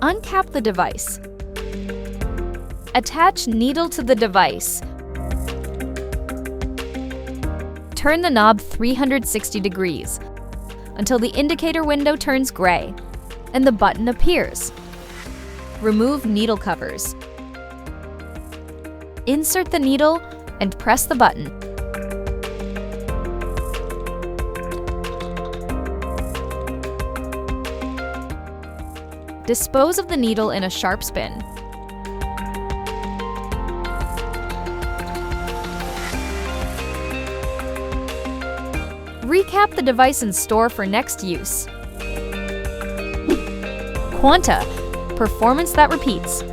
Uncap the device. Attach needle to the device. Turn the knob 360 degrees until the indicator window turns gray and the button appears. Remove needle covers. Insert the needle and press the button. Dispose of the needle in a sharp spin. Recap the device and store for next use. Quanta, performance that repeats.